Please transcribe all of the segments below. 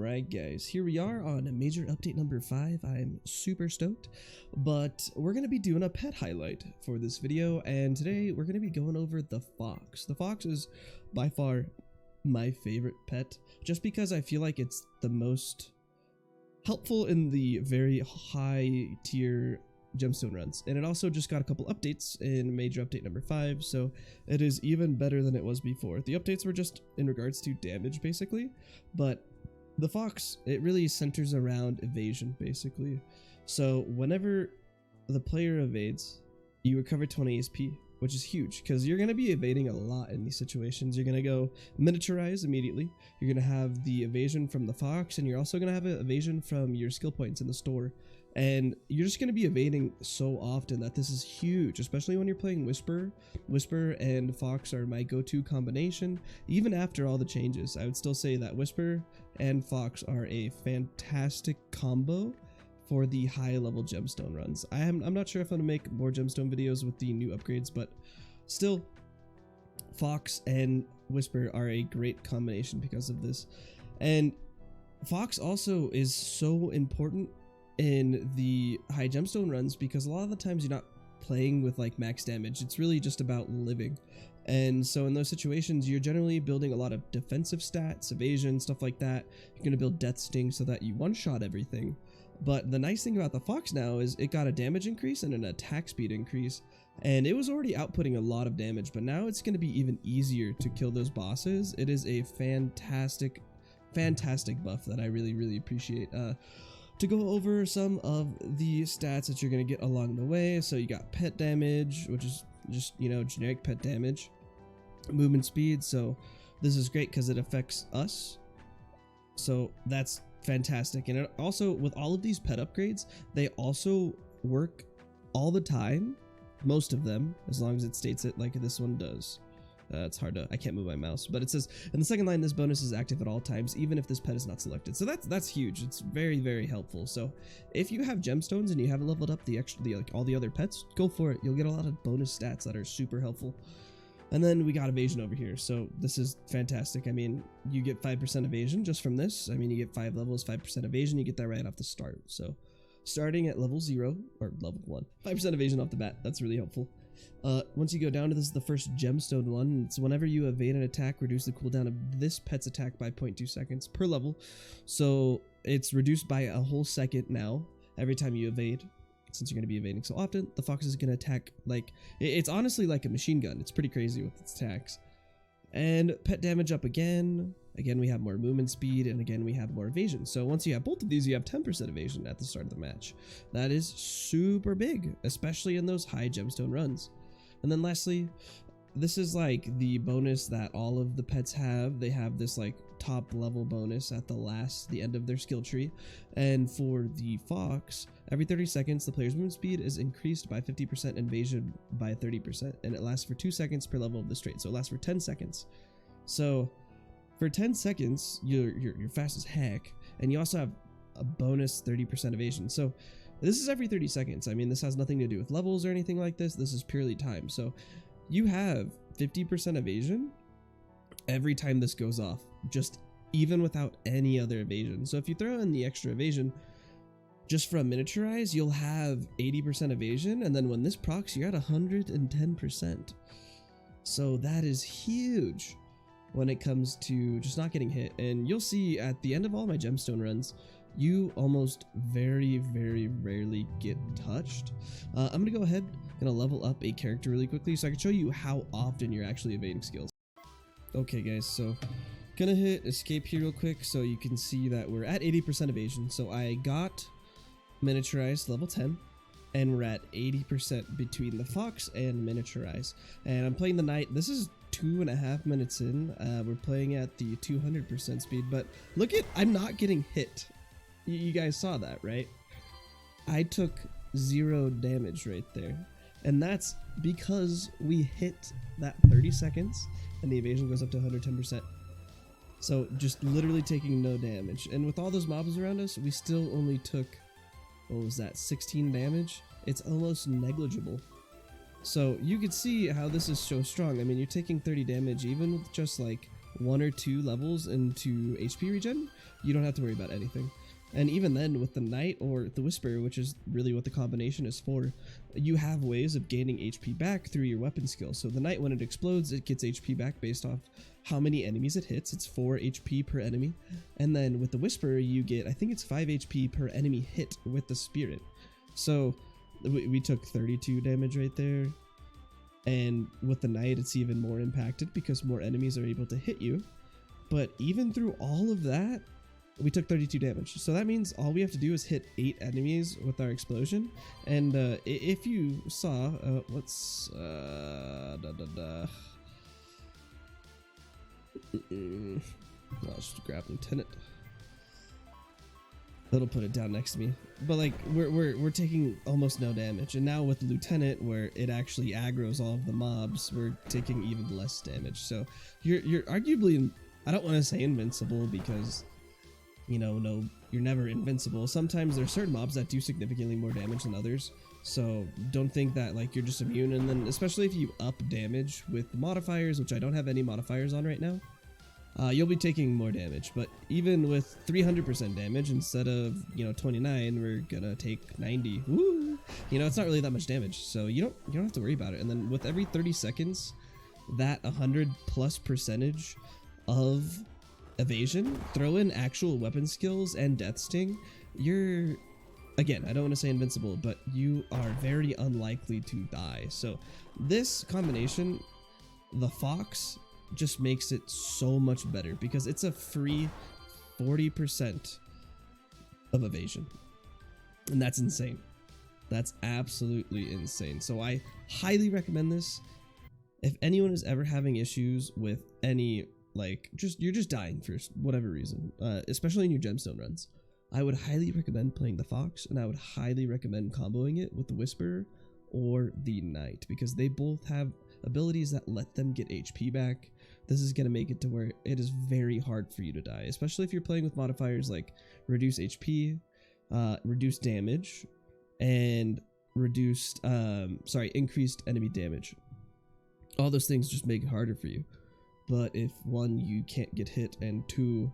Alright guys, here we are on major update number 5. I'm super stoked, but we're going to be doing a pet highlight for this video, and today we're going to be going over the fox. The fox is by far my favorite pet, just because I feel like it's the most helpful in the very high tier gemstone runs, and it also just got a couple updates in major update number 5, so it is even better than it was before. The updates were just in regards to damage basically, but the fox, it really centers around evasion basically. So whenever the player evades, you recover 20 SP, which is huge because you're going to be evading a lot in these situations. You're going to go miniaturize immediately. You're going to have the evasion from the fox, and you're also going to have an evasion from your skill points in the store. And you're just going to be evading so often that this is huge, especially when you're playing Whisper. Whisper and Fox are my go-to combination. Even after all the changes, I would still say that Whisper and Fox are a fantastic combo for the high level gemstone runs. I'm not sure if I'm going to make more gemstone videos with the new upgrades, but still, Fox and Whisper are a great combination because of this. And Fox also is so important in the high gemstone runs because a lot of the times you're not playing with like max damage. It's really just about living, and so in those situations you're generally building a lot of defensive stats, evasion, stuff like that. You're going to build death sting so that you one-shot everything. But the nice thing about the fox now is it got a damage increase and an attack speed increase, and it was already outputting a lot of damage, but now it's going to be even easier to kill those bosses. It is a fantastic buff that I really appreciate. To go over some of the stats that you're going to get along the way. So you got pet damage, which is just, you know, generic pet damage. Movement speed, so this is great because it affects us. So that's fantastic. And it also, with all of these pet upgrades, they also work all the time. Most of them, as long as it states it like this one does. It's hard to, I can't move my mouse, but it says in the second line, this bonus is active at all times, even if this pet is not selected. So that's huge. It's very helpful. So if you have gemstones and you haven't leveled up like all the other pets, go for it. You'll get a lot of bonus stats that are super helpful. And then we got evasion over here. So this is fantastic. I mean, you get 5% evasion just from this. I mean, you get 5 levels, 5% evasion. You get that right off the start. So starting at level 0 or level 1, 5% evasion off the bat. That's really helpful. Once you go down to this is the first gemstone one. It's whenever you evade an attack, reduce the cooldown of this pet's attack by 0.2 seconds per level. So it's reduced by a whole second now every time you evade. Since you're going to be evading so often, the fox is going to attack like, it's honestly like a machine gun. It's pretty crazy with its attacks. And pet damage up again. Again, we have more movement speed, and again, we have more evasion. So once you have both of these, you have 10% evasion at the start of the match. That is super big, especially in those high gemstone runs. And then lastly, this is like the bonus that all of the pets have. They have this like top level bonus at the end of their skill tree. And for the fox, every 30 seconds, the player's movement speed is increased by 50% and evasion by 30%. And it lasts for 2 seconds per level of this trait. So it lasts for 10 seconds. So for 10 seconds, you're fast as heck. And you also have a bonus 30% evasion. So this is every 30 seconds. I mean, this has nothing to do with levels or anything like this. This is purely time. So you have 50% evasion every time this goes off, just even without any other evasion. So if you throw in the extra evasion, just from miniaturize, you'll have 80% evasion. And then when this procs, you're at 110%. So that is huge when it comes to just not getting hit. And you'll see at the end of all my gemstone runs, you almost very rarely get touched. I'm gonna go ahead, gonna level up a character really quickly so I can show you how often you're actually evading skills. Okay guys, so gonna hit escape here real quick so you can see that we're at 80% evasion. So I got miniaturized level 10, and we're at 80% between the fox and miniaturize. And I'm playing the knight. This is 2.5 minutes in. We're playing at the 200% speed, but look at, I'm not getting hit. You guys saw that, right? I took 0 damage right there. And that's because we hit that 30 seconds and the evasion goes up to 110%. So just literally taking no damage. And with all those mobs around us, we still only took, what was that, 16 damage? It's almost negligible. So you could see how this is so strong. I mean, you're taking 30 damage even with just like 1 or 2 levels into HP regen, you don't have to worry about anything. And even then, with the Knight or the Whisper, which is really what the combination is for, you have ways of gaining HP back through your weapon skill. So the Knight, when it explodes, it gets HP back based off how many enemies it hits. It's 4 HP per enemy. And then with the Whisper, you get, I think it's 5 HP per enemy hit with the Spirit. So we took 32 damage right there. And with the Knight, it's even more impacted because more enemies are able to hit you. But even through all of that, we took 32 damage. So that means all we have to do is hit 8 enemies with our explosion. And if you saw, let's I'll just grab Lieutenant. It'll put it down next to me. But like we're taking almost no damage, and now with Lieutenant, where it actually aggroes all of the mobs, we're taking even less damage. So you're arguably, I don't want to say invincible because, you know, no, you're never invincible. Sometimes there's certain mobs that do significantly more damage than others. So don't think that like you're just immune. And then especially if you up damage with the modifiers, which I don't have any modifiers on right now, you'll be taking more damage. But even with 300% damage instead of, you know, 29, we're gonna take 90. Woo! You know, it's not really that much damage, so you don't have to worry about it. And then with every 30 seconds, that 100+% of evasion, throw in actual weapon skills and death sting, you're, again, I don't want to say invincible, but you are very unlikely to die. So this combination, the Fox, just makes it so much better because it's a free 40% of evasion, and that's insane. That's absolutely insane. So I highly recommend this. If anyone is ever having issues with any, like, you're just dying for whatever reason, especially in your gemstone runs, I would highly recommend playing the Fox, and I would highly recommend comboing it with the Whisperer or the Knight, because they both have abilities that let them get HP back. This is going to make it to where it is very hard for you to die, especially if you're playing with modifiers like reduce HP, reduce damage, and increased enemy damage. All those things just make it harder for you. But if 1, you can't get hit, and 2,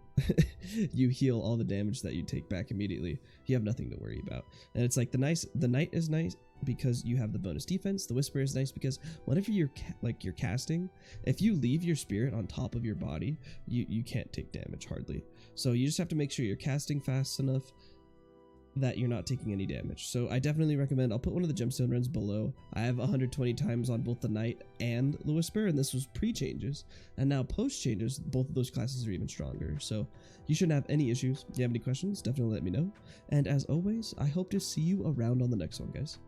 you heal all the damage that you take back immediately, you have nothing to worry about. And it's like the Knight is nice because you have the bonus defense. The Whisper is nice because whenever you're casting, if you leave your spirit on top of your body, you can't take damage hardly. So you just have to make sure you're casting fast enough that you're not taking any damage. So I definitely recommend, I'll put one of the gemstone runs below. I have 120 times on both the Knight and the Whisper, and this was pre-changes. And now post-changes, both of those classes are even stronger. So you shouldn't have any issues. If you have any questions, definitely let me know. And as always, I hope to see you around on the next one, guys.